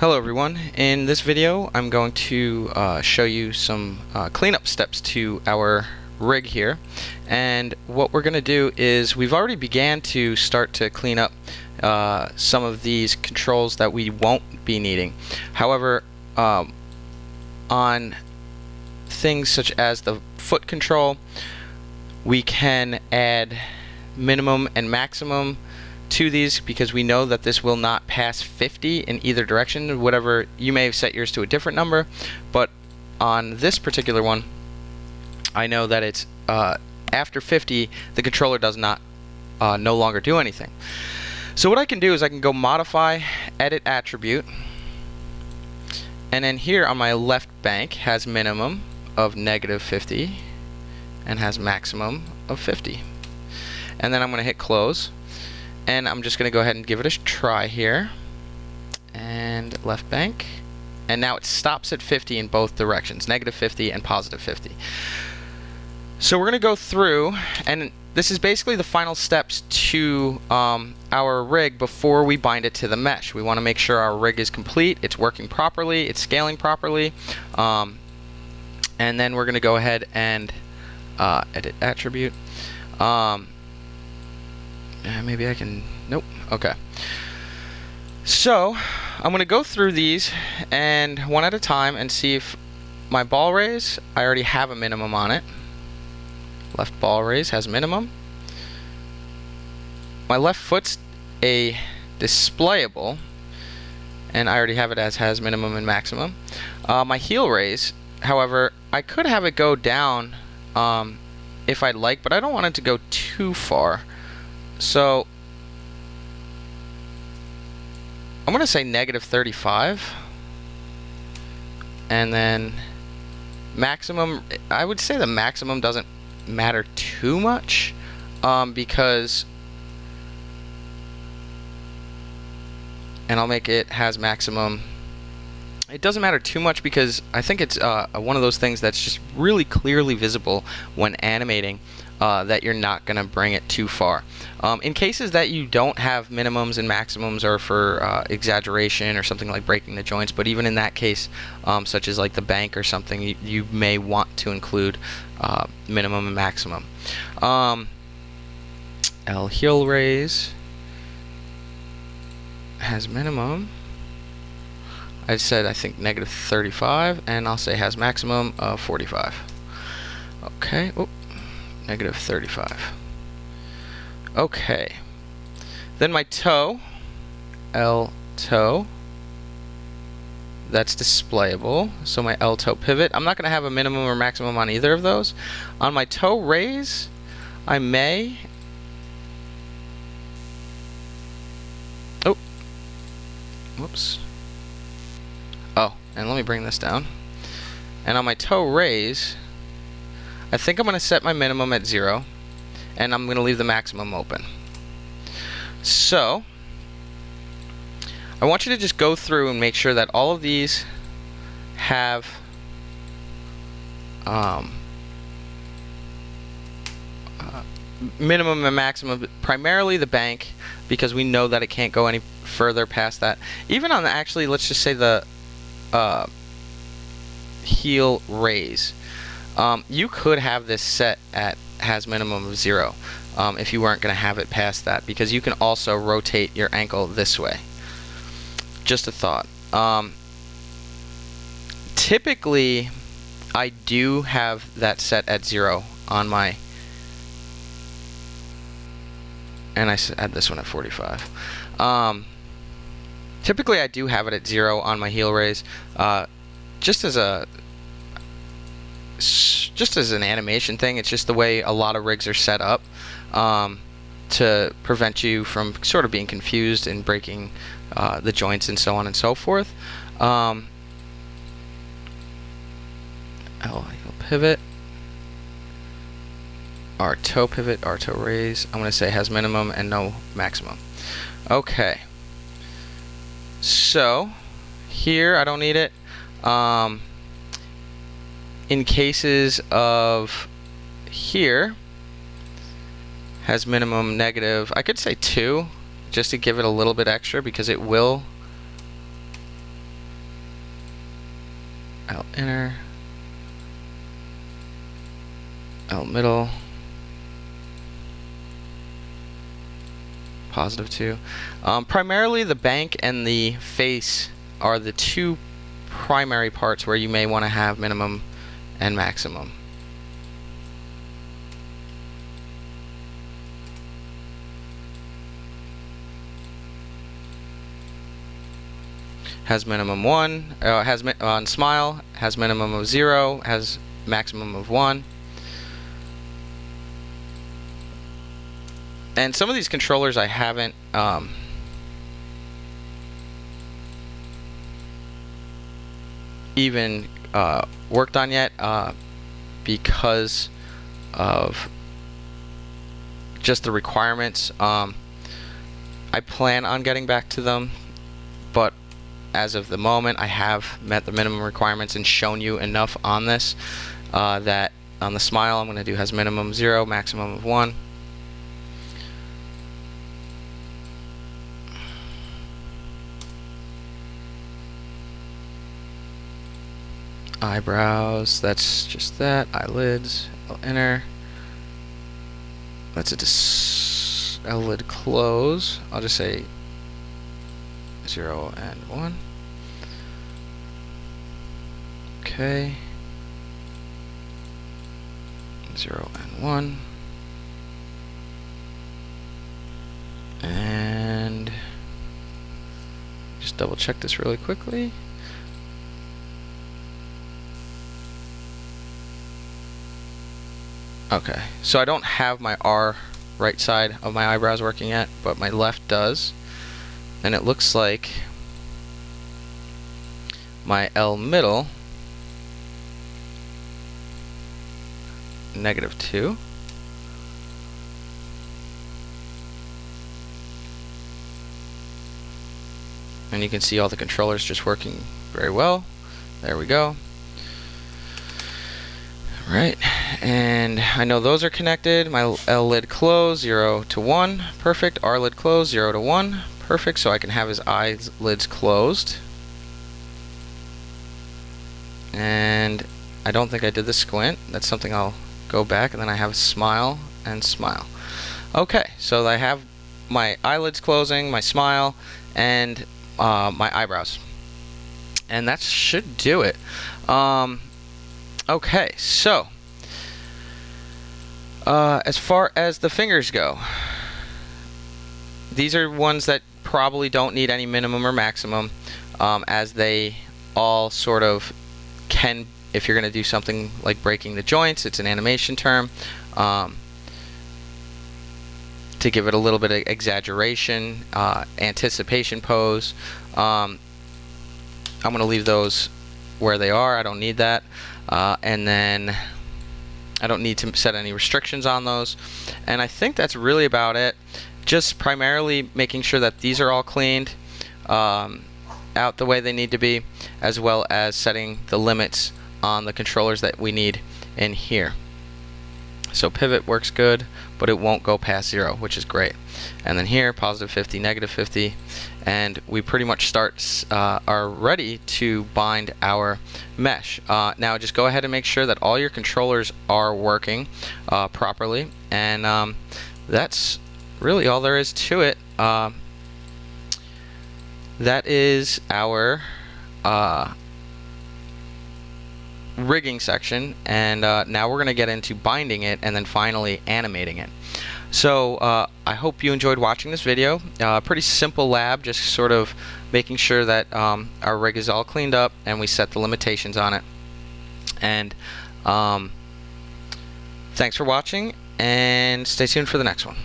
Hello everyone. In this video I'm going to show you some cleanup steps to our rig here, and what we're going to do is we've already began to start to clean up some of these controls that we won't be needing. However, on things such as the foot control, we can add minimum and maximum to these because we know that this will not pass 50 in either direction. Whatever, you may have set yours to a different number, but on this particular one I know that it's after 50 the controller does not no longer do anything. So what I can do is I can go modify, edit attribute, and then here on my left bank has minimum of -50 and has maximum of 50, and then I'm going to hit close. And I'm just going to go ahead and give it a try here, and left bank, and now it stops at 50 in both directions, -50 and +50. So we're going to go through, and this is basically the final steps to our rig before we bind it to the mesh. We want to make sure our rig is complete, it's working properly, it's scaling properly, and then we're going to go ahead and edit attribute. Maybe I can, nope, okay. So I'm going to go through these and one at a time and see if my ball raise, I already have a minimum on it. Left ball raise has minimum. My left foot's a displayable, and I already have it as has minimum and maximum. My heel raise, however, I could have it go down if I'd like, but I don't want it to go too far. So I'm going to say -35, and then maximum, I would say the maximum doesn't matter too much because, and I'll make it has maximum. It doesn't matter too much because I think it's one of those things that's just really clearly visible when animating, that you're not going to bring it too far. In cases that you don't have minimums and maximums, or for exaggeration or something like breaking the joints, but even in that case, such as like the bank or something, you may want to include minimum and maximum. L heel raise has minimum. I said I think -35, and I'll say has maximum of 45. Okay. Oh. -35. Okay. Then my toe, L toe, that's displayable. So my L toe pivot, I'm not going to have a minimum or maximum on either of those. On my toe raise, I may. Oh. Whoops. Oh, and let me bring this down. And on my toe raise, I think I'm going to set my minimum at 0, and I'm going to leave the maximum open. So I want you to just go through and make sure that all of these have minimum and maximum, primarily the bank, because we know that it can't go any further past that. Even on the, actually, let's just say the heel raise. You could have this set at has minimum of 0 if you weren't going to have it past that, because you can also rotate your ankle this way. Just a thought. Typically I do have that set at 0 on my, and I had this one at 45. Typically I do have it at 0 on my heel raise, just as an animation thing. It's just the way a lot of rigs are set up to prevent you from sort of being confused and breaking the joints and so on and so forth. L heel pivot, R toe pivot, R toe raise. I'm going to say has minimum and no maximum. Okay. So here I don't need it. In cases of here has minimum negative, I could say 2 just to give it a little bit extra, because it will L inner, L middle, +2. Primarily the bank and the face are the two primary parts where you may want to have minimum and maximum. Has minimum 1, on smile, has minimum of 0, has maximum of 1. And some of these controllers I haven't even worked on yet because of just the requirements. I plan on getting back to them, but as of the moment I have met the minimum requirements and shown you enough on this that on the smile I'm going to do has minimum 0, maximum of 1. Eyebrows, that's just that. Eyelids, inner. That's a eyelid close. I'll just say 0 and 1. Okay. 0 and 1. And just double check this really quickly. Okay, so I don't have my R right side of my eyebrows working yet, but my left does. And it looks like my L middle, -2. And you can see all the controllers just working very well. There we go. Right, and I know those are connected. My L lid close, 0 to 1, perfect. R lid close, 0 to 1, perfect. So I can have his eyelids closed. And I don't think I did the squint. That's something I'll go back, and then I have a smile and smile. Okay, so I have my eyelids closing, my smile, and my eyebrows. And that should do it. Okay, so as far as the fingers go, these are ones that probably don't need any minimum or maximum, as they all sort of can, if you're going to do something like breaking the joints, it's an animation term, to give it a little bit of exaggeration, anticipation pose. I'm going to leave those where they are. I don't need that. And then I don't need to set any restrictions on those. And I think that's really about it. Just primarily making sure that these are all cleaned out the way they need to be, as well as setting the limits on the controllers that we need in here. So pivot works good, but it won't go past 0, which is great. And then here, +50, -50, and we pretty much are ready to bind our mesh. Now just go ahead and make sure that all your controllers are working properly, and that's really all there is to it. That is our rigging section, and now we're going to get into binding it and then finally animating it. So I hope you enjoyed watching this video. Pretty simple lab, just sort of making sure that our rig is all cleaned up and we set the limitations on it. And thanks for watching, and stay tuned for the next one.